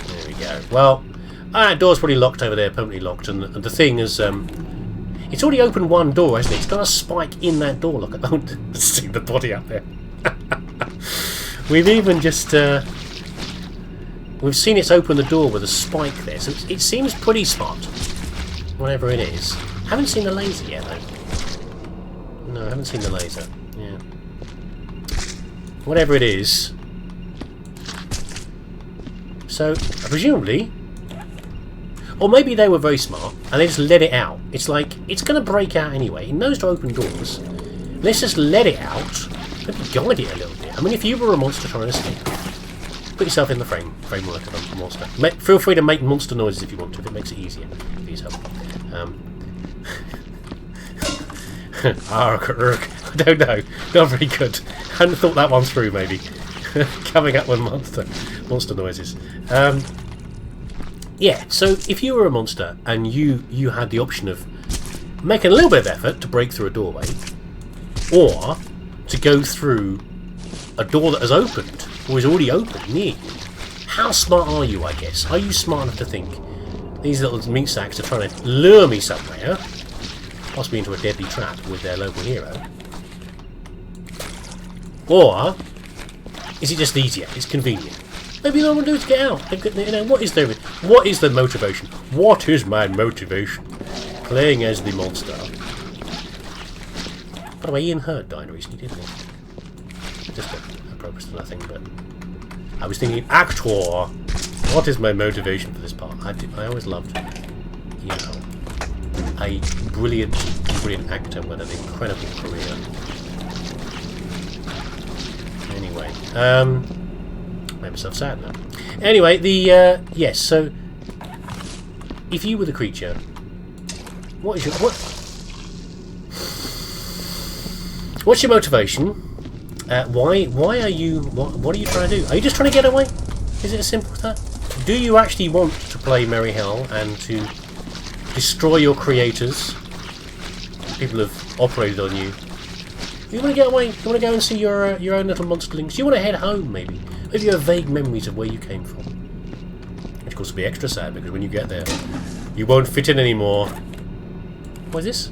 There we go. Well, that door's probably locked over there, permanently locked, and the thing is, it's already opened one door, hasn't it? It's got a spike in that door. Look, I don't see the body up there. We've even just, we've seen it's open the door with a spike there, so it seems pretty smart, whatever it is. Haven't seen the laser yet, though. No, I haven't seen the laser. Yeah. Whatever it is. So, presumably... Or maybe they were very smart, and they just let it out. It's like, it's going to break out anyway. It knows to open doors. Let's just let it out. Maybe guide it a little bit. I mean, if you were a monster trying to escape, put yourself in the framework of a monster. Feel free to make monster noises if you want to, if it makes it easier for yourself. I don't know. Not very good. Hadn't thought that one through, maybe. Coming up with monster noises. Yeah, so if you were a monster and you had the option of making a little bit of effort to break through a doorway, or to go through a door that has opened, or is already open near you, how smart are you, I guess? Are you smart enough to think these little meat sacks are trying to lure me somewhere, possibly into a deadly trap with their local hero? Or is it just easier? It's convenient. Maybe all I want to do is get out. You know, what is the motivation? What is my motivation? Playing as the monster. By the way, Ian Hurt died recently, didn't he? Just a purpose to nothing, but I was thinking, actor. What is my motivation for this part? I always loved, you know, a brilliant actor with an incredible career. Anyway, made myself sad now. Anyway, yes. So, if you were the creature, what's your motivation? Why are you? What are you trying to do? Are you just trying to get away? Is it as simple as that? Do you actually want to play Merry Hell and to destroy your creators? People have operated on you. You want to get away? You want to go and see your own little monsterlings? You want to head home, maybe? Maybe you have vague memories of where you came from. Which, of course, will be extra sad because when you get there, you won't fit in anymore. What is this?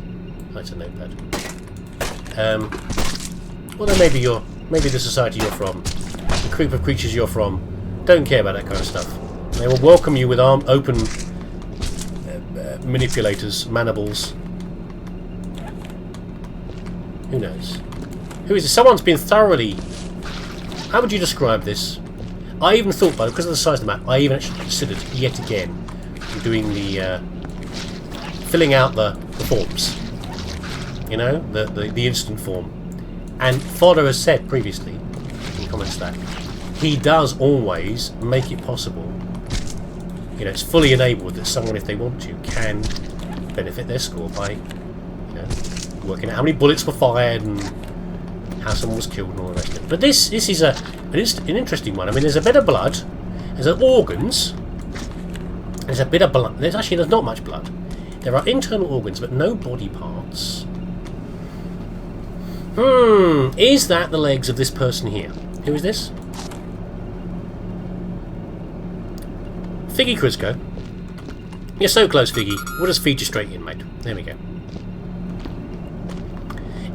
Oh, it's a notepad. Well, then maybe the society you're from, the group of creatures you're from, don't care about that kind of stuff. They will welcome you with open manipulators, mandibles. Who knows? Who is this? Someone's been thoroughly... How would you describe this? I even thought, because of the size of the map, I even actually considered, yet again, doing the... filling out the forms. You know? The instant form. And Fodder has said previously, in comments that, he does always make it possible. You know, it's fully enabled that someone, if they want to, can benefit their score by, you know, working out how many bullets were fired and how someone was killed and all the rest of it. But this is an interesting one. I mean, there's a bit of blood, there's organs, there's a bit of blood. There's not much blood. There are internal organs, but no body parts. Is that the legs of this person here? Who is this? Figgy Crisco. You're so close, Figgy. We'll just feed you straight in, mate. There we go.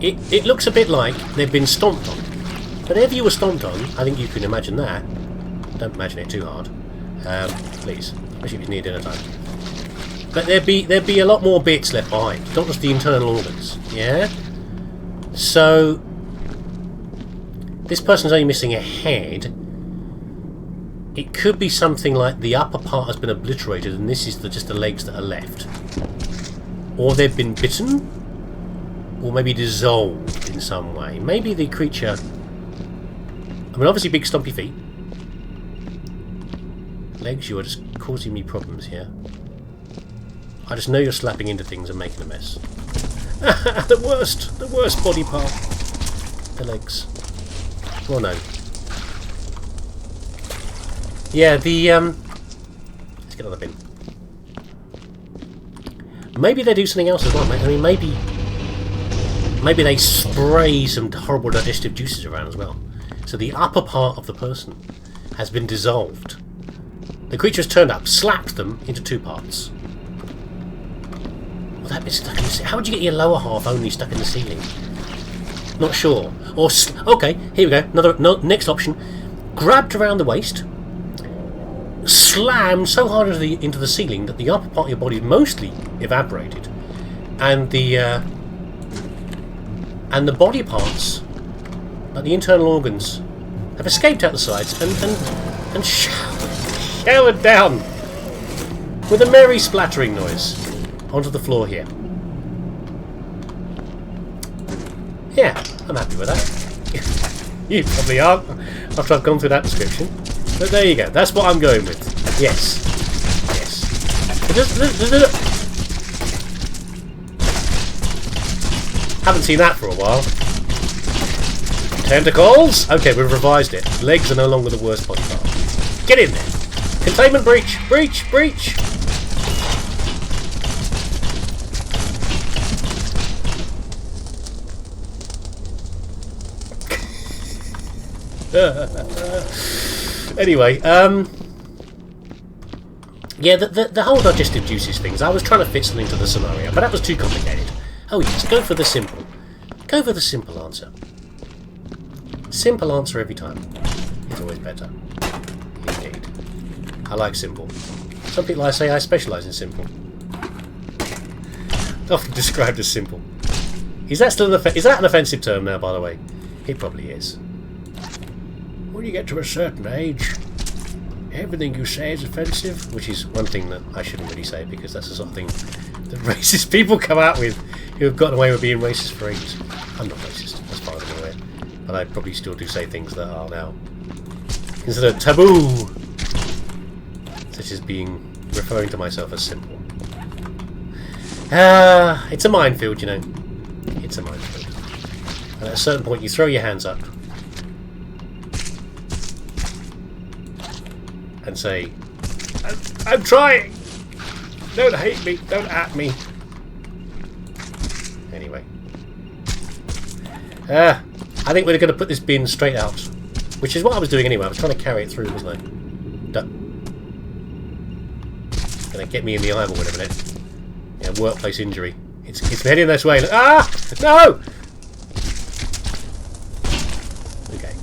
It looks a bit like they've been stomped on. But if you were stomped on, I think you can imagine that. Don't imagine it too hard. Please. Especially if it's near dinner time. But there'd be a lot more bits left behind. Not just the internal organs. Yeah? So, this person's only missing a head. It could be something like the upper part has been obliterated and this is just the legs that are left. Or they've been bitten, or maybe dissolved in some way. Maybe the creature... I mean, obviously big stumpy feet. Legs, you are just causing me problems here. I just know you're slapping into things and making a mess. The worst body part. The legs. Well, no. Yeah, let's get another bin. Maybe they do something else as well. I mean, maybe they spray some horrible digestive juices around as well. So the upper part of the person has been dissolved. The creature has turned up, slapped them into 2 parts. Well, that bit's stuck in the ceiling. How would you get your lower half only stuck in the ceiling? Not sure. Or okay, here we go. Next option: grabbed around the waist, slammed so hard into the ceiling that the upper part of your body is mostly evaporated, and the body parts, like the internal organs, have escaped out the sides and showered down with a merry splattering noise onto the floor here. Yeah, I'm happy with that. You probably aren't, after I've gone through that description. But there you go. That's what I'm going with. Yes. Haven't seen that for a while. Tentacles? Okay, we've revised it. Legs are no longer the worst body part. Get in there. Containment breach! Breach! Breach! Anyway, yeah, the whole digestive juices things, I was trying to fit something to the scenario, but that was too complicated. Oh yes, go for the simple. Go for the simple answer. Simple answer every time. It's always better. Indeed. I like simple. Some people say I specialise in simple. Often described as simple. Is that still is that an offensive term now, by the way? It probably is. When you get to a certain age, everything you say is offensive, which is one thing that I shouldn't really say, because that's the sort of thing that racist people come out with who have gotten away with being racist for ages. I'm not racist, as far as I'm aware, but I probably still do say things that are now considered taboo, such as referring to myself as simple. It's a minefield, you know. It's a minefield. And at a certain point, you throw your hands up and say, I'm trying! Don't hate me, don't at me. Anyway. I think we're going to put this bin straight out. Which is what I was doing anyway. I was trying to carry it through, wasn't I? Going to get me in the eye or whatever it is. Yeah, workplace injury. It's heading this way. Ah! No! Okay.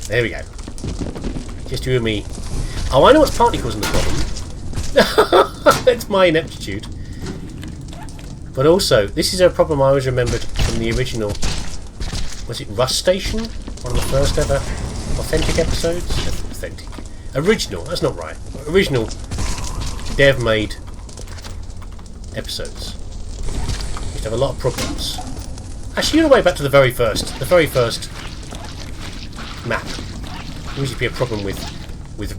There we go. Just you and me. Oh, I know what's partly causing the problem. It's my ineptitude. But also, this is a problem I always remembered from the original... Was it Rust Station? One of the first ever authentic episodes? Authentic. Original, that's not right. Original dev-made episodes. Used to have a lot of problems. Actually, on the way back to the very first map. There used to be a problem with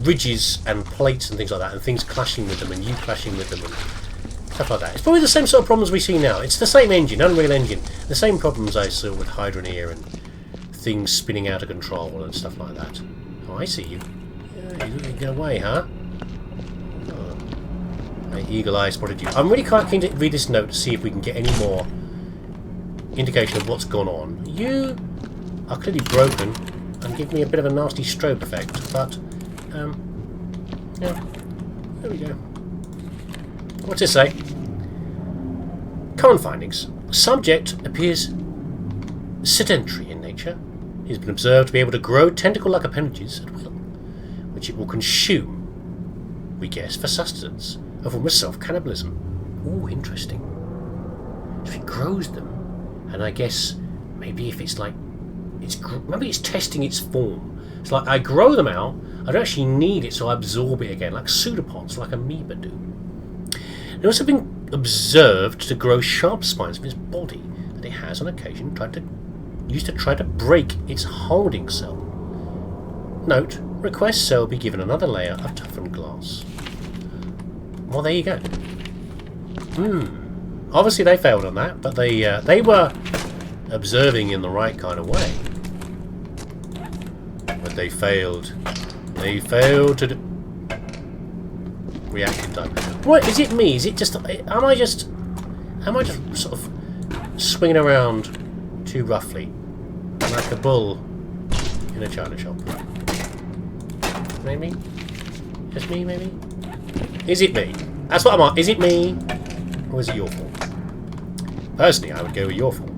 ridges and plates and things like that, and things clashing with them, and you clashing with them, and stuff like that. It's probably the same sort of problems we see now. It's the same engine, Unreal Engine. The same problems I saw with Hydroneer and things spinning out of control and stuff like that. Oh, I see you. Yeah, you're looking away, huh? Oh. My eagle eye spotted you. I'm really quite keen to read this note to see if we can get any more indication of what's gone on. You are clearly broken and give me a bit of a nasty strobe effect, but yeah, there we go. What's it say? Common findings. Subject appears sedentary in nature. He has been observed to be able to grow tentacle-like appendages at will, which it will consume, we guess, for sustenance, a form of self-cannibalism. Ooh, interesting. If it grows them, and I guess maybe if it's like, maybe it's testing its form. It's like I grow them out, I don't actually need it, so I absorb it again, like pseudopods, like amoeba do. It has also been observed to grow sharp spines from its body that it has on occasion used to try to break its holding cell. Note, request cell be given another layer of toughened glass. Well, there you go. Obviously they failed on that, but they were observing in the right kind of way. But they failed. They failed to reaction time. What is it? Me? Is it just? Am I just sort of swinging around too roughly, like a bull in a china shop. Maybe? Just me, maybe? Is it me? That's what I'm on. Is it me? Or is it your fault? Personally, I would go with your fault.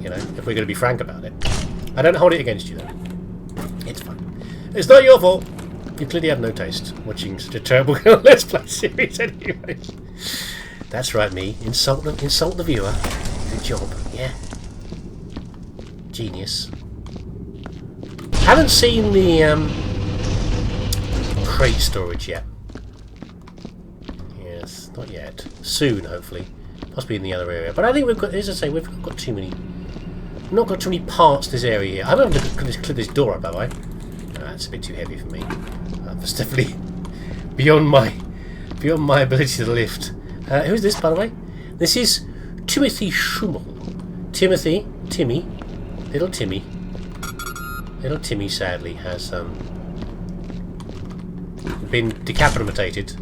You know, if we're going to be frank about it. I don't hold it against you, though. It's fine. It's not your fault. You clearly have no taste watching such a terrible Let's Play series anyway. That's right, me. Insult the viewer. Good job. Yeah. Genius. Haven't seen the crate storage yet. Yes, not yet. Soon, hopefully. Possibly in the other area. But I think we've got, as I say, we've got too many. Not got too many parts to this area here. I haven't clip this door up, have I? No, that's a bit too heavy for me. That's definitely beyond my ability to lift. Who's this, by the way? This is Timothy Schummel. Timmy, little Timmy. Little Timmy, sadly, has been decapitated.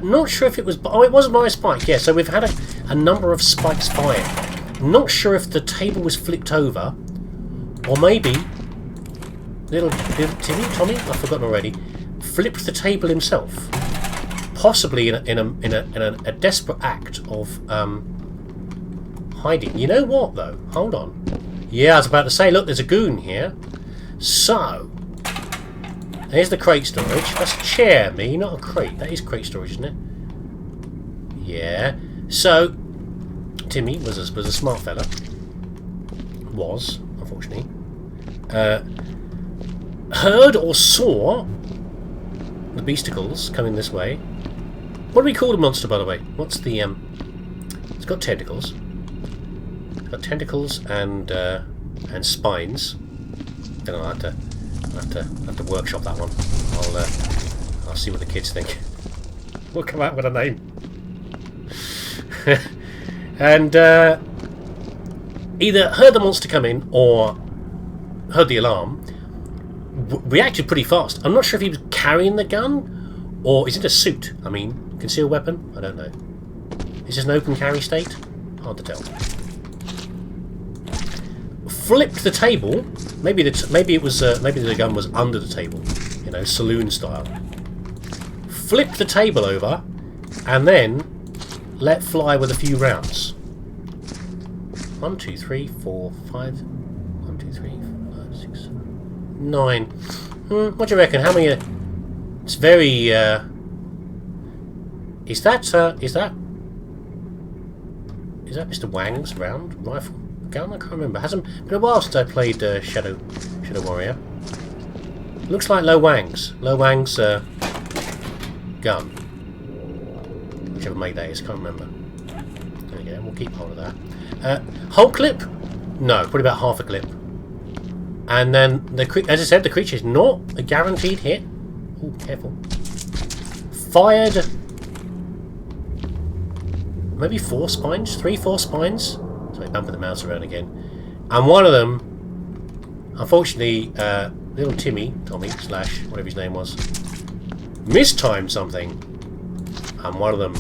Not sure if it was... Oh, it was by a spike, yeah. So we've had a number of spikes fired. Not sure if the table was flipped over, or maybe little Tommy, I've forgotten already, flipped the table himself. Possibly in a desperate act of hiding. You know what, though? Hold on. Yeah, I was about to say, look, there's a goon here. So, here's the crate storage. That's a chair, me, not a crate. That is crate storage, isn't it? Yeah. So, Timmy was a smart fella. Was, unfortunately. Heard or saw the beasticles coming this way. What do we call the monster, by the way? What's the It's got tentacles. It's got tentacles and spines. Then I'll have to workshop that one. I'll see what the kids think. We'll come out with a name. And either heard the monster come in or heard the alarm. Reacted pretty fast. I'm not sure if he was carrying the gun or is it a suit? I mean, concealed weapon? I don't know. Is this an open carry state? Hard to tell. Flipped the table. Maybe the gun was under the table, you know, saloon style. Flipped the table over, and then let fly with a few rounds. 1, 2, 3, 4, 5. 1, 2, 3, 4, 5, 6, 7, 9. What do you reckon? How many? It's very. Is that Mr. Wang's round rifle gun? I can't remember. Hasn't been a while since I played Shadow Warrior. Looks like Lo Wang's gun. Whichever made that is, can't remember. There we go. We'll keep hold of that. Whole clip? No, probably about half a clip. And then as I said, the creature is not a guaranteed hit. Ooh, careful. Fired. Maybe 4 spines? 3, 4 spines? Sorry, bumping the mouse around again. And one of them, unfortunately, little Tommy, / whatever his name was, mistimed something. And one of them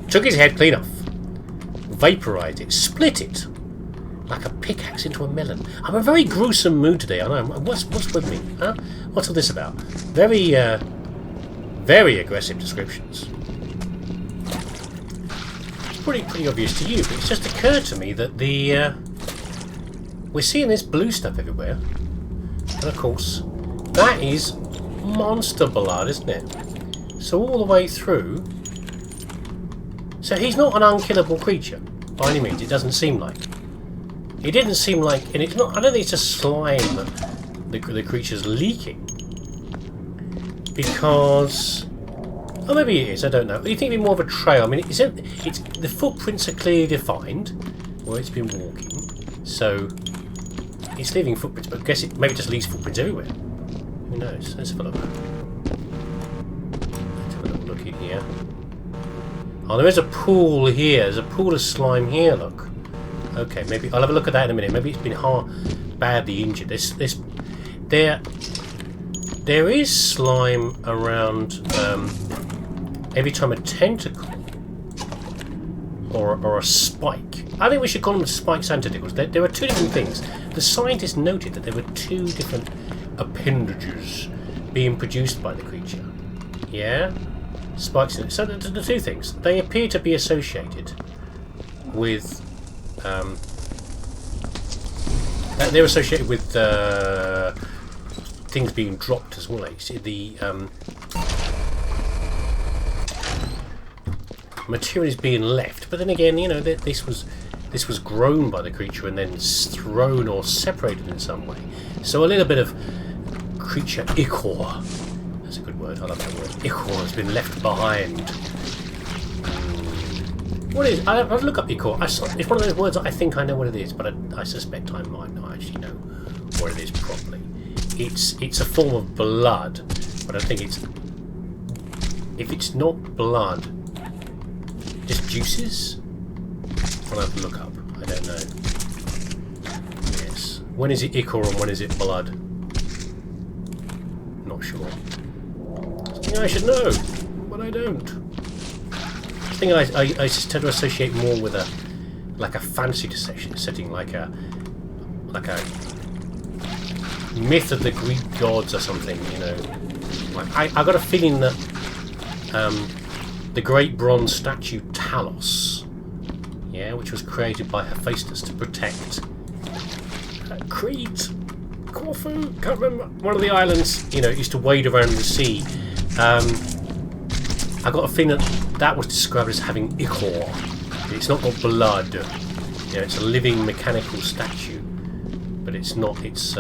took his head clean off. Vaporized it. Split it. Like a pickaxe into a melon. I'm in a very gruesome mood today, I know. What's with me? Huh? What's all this about? Very, very aggressive descriptions. Pretty obvious to you, but it's just occurred to me that we're seeing this blue stuff everywhere, and of course that is monster blood, isn't it? So all the way through, so he's not an unkillable creature by any means. It doesn't seem like. It didn't seem like, and it's not. I don't think it's just slime that the creature's leaking, because. Oh, maybe it is, I don't know. You think it'd be more of a trail? I mean, the footprints are clearly defined where it's been walking, so it's leaving footprints, but I guess it maybe just leaves footprints everywhere. Who knows? Let's have a look. Let's have a little look in here. Oh, there is a pool here. There's a pool of slime here, look. Okay, maybe I'll have a look at that in a minute. Maybe it's been badly injured. There is slime around every time a tentacle or a spike. I think we should call them spikes and tentacles. There are two different things. the scientists noted that there were 2 different appendages being produced by the creature. Yeah? Spikes in it. So the 2 things. They appear to be associated with... they're associated with things being dropped as well. You see, the material is being left, but then again, you know, this was grown by the creature and then thrown or separated in some way. So a little bit of creature ichor. That's a good word. I love that word. Ichor has been left behind. What is? I'll look up ichor. It's one of those words that I think I know what it is, but I suspect I might not actually know what it is properly. It's a form of blood, but I think it's, if it's not blood, just juices. I'll have to look up. I don't know. Yes. When is it ichor and when is it blood? Not sure. Something I should know, but I don't. I think I tend to associate more with a fantasy setting, like a myth of the Greek gods or something. You know, like I got a feeling that the great bronze statue Talos, yeah, which was created by Hephaestus to protect Crete, Corfu, can't remember, one of the islands. You know, it used to wade around the sea. I got a feeling that was described as having ichor. It's not got blood. You know, it's a living mechanical statue, but it's not. It's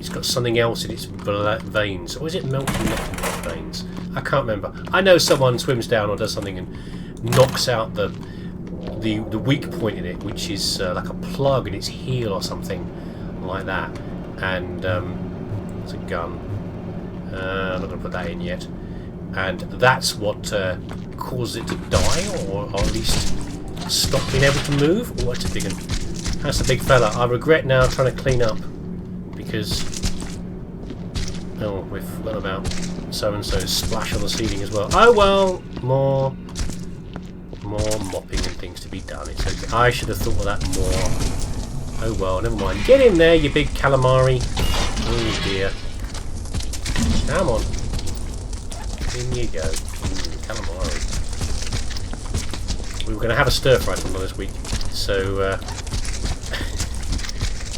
got something else in its veins, or is it melting veins? I can't remember. I know someone swims down or does something and knocks out the weak point in it, which is like a plug in its heel or something like that. And it's a gun. I'm not going to put that in yet. And that's what causes it to die, or at least stop being able to move. Oh, that's a big one. That's a big fella. I regret now trying to clean up because we've forgotten about so-and-so's splash on the ceiling as well. Oh well, more mopping and things to be done. It's okay. I should have thought of that more. Oh well, never mind. Get in there, you big calamari. Oh dear. Come on. In you go. Calamari. We were going to have a stir-fry sometime this week, so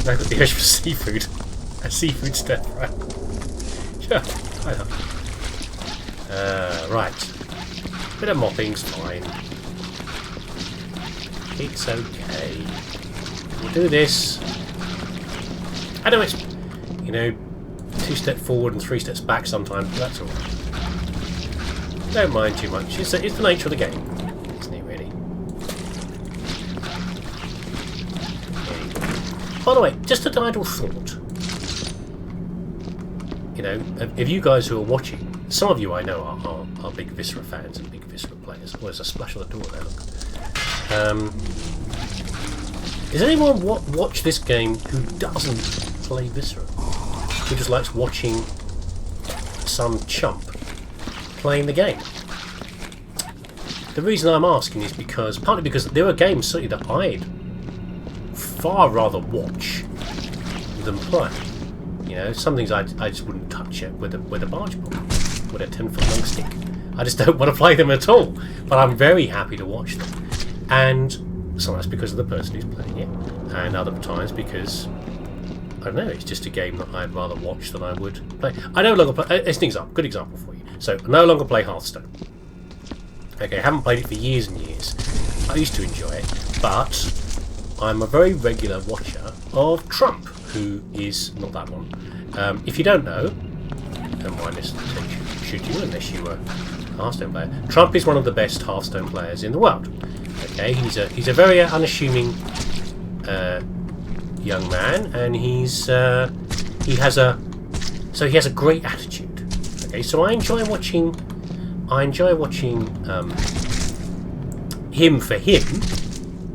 now I've got the urge for seafood. A seafood stir-fry. Sure, why not? Right. Bit of mopping's fine. It's okay. We'll do this. I know it's, you know, 2 steps forward and 3 steps back sometimes, but that's alright. Don't mind too much. It's the nature of the game, isn't it, really? By the way, just an idle thought. You know, if you guys who are watching, some of you I know are big Viscera fans and big Viscera players. Oh, there's a splash on the door there, look. Does anyone watch this game who doesn't play Viscera? Who just likes watching some chump playing the game? The reason I'm asking is partly because there are games certainly that I'd far rather watch than play. You know, some things I just wouldn't touch it with a barge pole, with a 10-foot long stick. I just don't want to play them at all. But I'm very happy to watch them. And sometimes because of the person who's playing it, and other times because, I don't know, it's just a game that I'd rather watch than I would play. I no longer play. It's an example, good example for you. So, I no longer play Hearthstone. Okay, I haven't played it for years and years. I used to enjoy it, but I'm a very regular watcher of Trump, who is not that one. If you don't know, don't mind this, should you, unless you were a Hearthstone player. Trump is one of the best Hearthstone players in the world. Okay, he's a very unassuming young man, and he has a great attitude. Okay, so I enjoy watching him for him,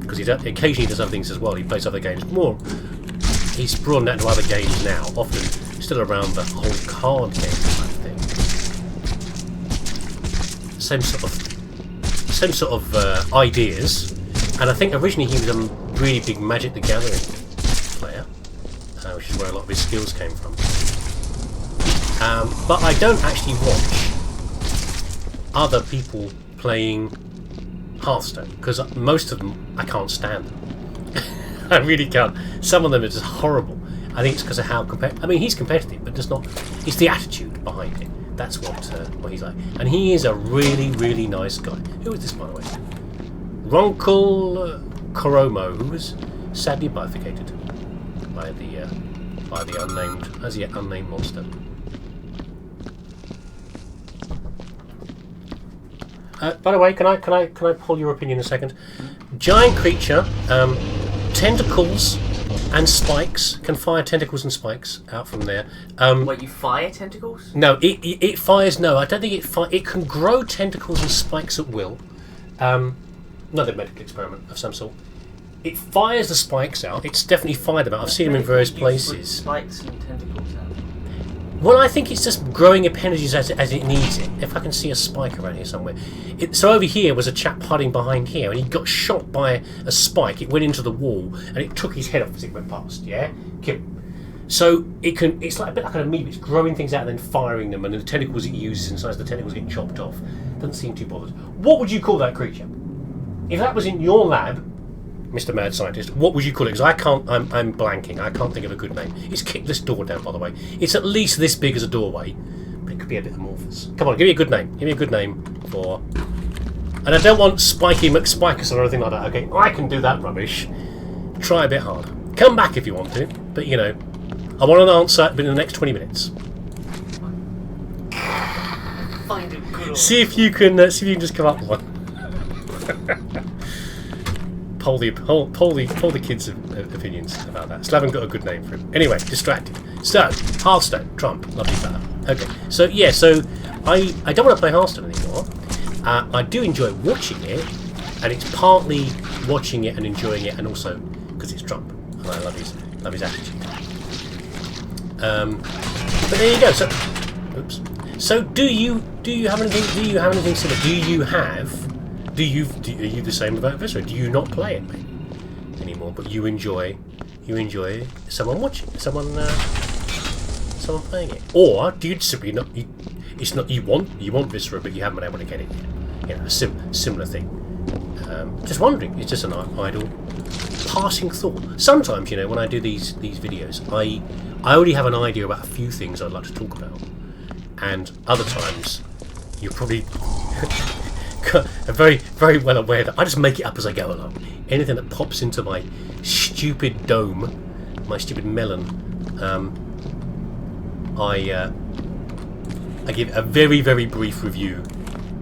because he occasionally does other things as well. He plays other games more. He's broadened out to other games now, often still around the whole card game type thing. Same sort of ideas, and I think originally he was really big Magic the Gathering player, which is where a lot of his skills came from. But I don't actually watch other people playing Hearthstone, because most of them I can't stand them. I really can't. Some of them are just horrible. I think it's because of how competitive. I mean, he's competitive, but just not. It's the attitude behind it. That's what he's like. And he is a really, really nice guy. Who is this, by the way? Ronkel Koromo, who was sadly bifurcated by the unnamed, as yet unnamed monster. By the way, can I pull your opinion a second? Giant creature, tentacles and spikes. Can fire tentacles and spikes out from there. Wait, you fire tentacles? No, it fires. No, I don't think it can grow tentacles and spikes at will. Another medical experiment of some sort. It fires the spikes out. It's definitely fired them out. I've seen them in various places. Spikes and tentacles out. Well, I think it's just growing appendages as it needs it. If I can see a spike around here somewhere. So over here was a chap hiding behind here, and he got shot by a spike. It went into the wall, and it took his head off as it went past. Yeah, killed him. So it's like a bit like an amoeba. It's growing things out and then firing them, and the tentacles it uses inside the tentacles get chopped off. Doesn't seem too bothered. What would you call that creature? If that was in your lab, Mr. Mad Scientist, what would you call it? Because I can't. I'm blanking. I can't think of a good name. It's kicked this door down, by the way. It's at least this big as a doorway, but it could be a bit amorphous. Come on, give me a good name. Give me a good name for. And I don't want Spiky McSpikus or anything like that. Okay, I can do that rubbish. Try a bit harder. Come back if you want to, but you know, I want an answer within the next 20 minutes. Find a good. See if you can just come up with one. Poll the kids' opinions about that. Still haven't got a good name for him. Anyway, distracted. So, Hearthstone, Trump, lovely fella. Okay, so yeah, I don't want to play Hearthstone anymore. I do enjoy watching it, and it's partly watching it and enjoying it, and also because it's Trump, and I love his attitude. But there you go. So, oops. So do you have anything? Do you have anything similar? Are you the same about Viscera? Do you not play it anymore? But you enjoy someone watching, someone playing it, or do you simply not? You want Viscera, but you haven't been able to get it yet. You know, a similar thing. Just wondering. It's just an idle passing thought. Sometimes, you know, when I do these videos, I already have an idea about a few things I'd like to talk about, and other times you're probably. Very, very well aware that I just make it up as I go along. Anything that pops into my stupid dome, my stupid melon, I give a very, very brief review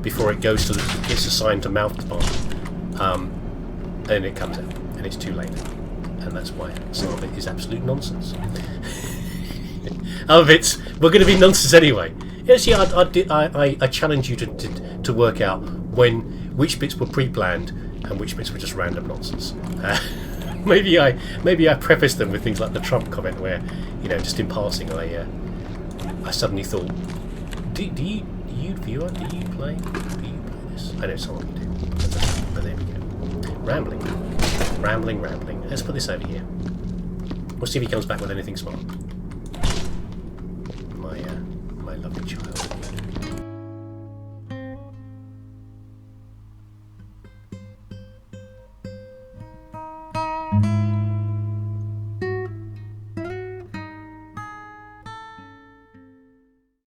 before it goes gets assigned to mouth department, and it comes out, and it's too late, and that's why some of it is absolute nonsense. Other bits we're going to be nonsense anyway. Yes, yeah, I challenge you to work out which bits were pre-planned and which bits were just random nonsense. Maybe I preface them with things like the Trump comment, where, you know, just in passing, I suddenly thought, do you play this? I know some of you do, but there we go. Rambling. Let's put this over here. We'll see if he comes back with anything smart. My lovely child.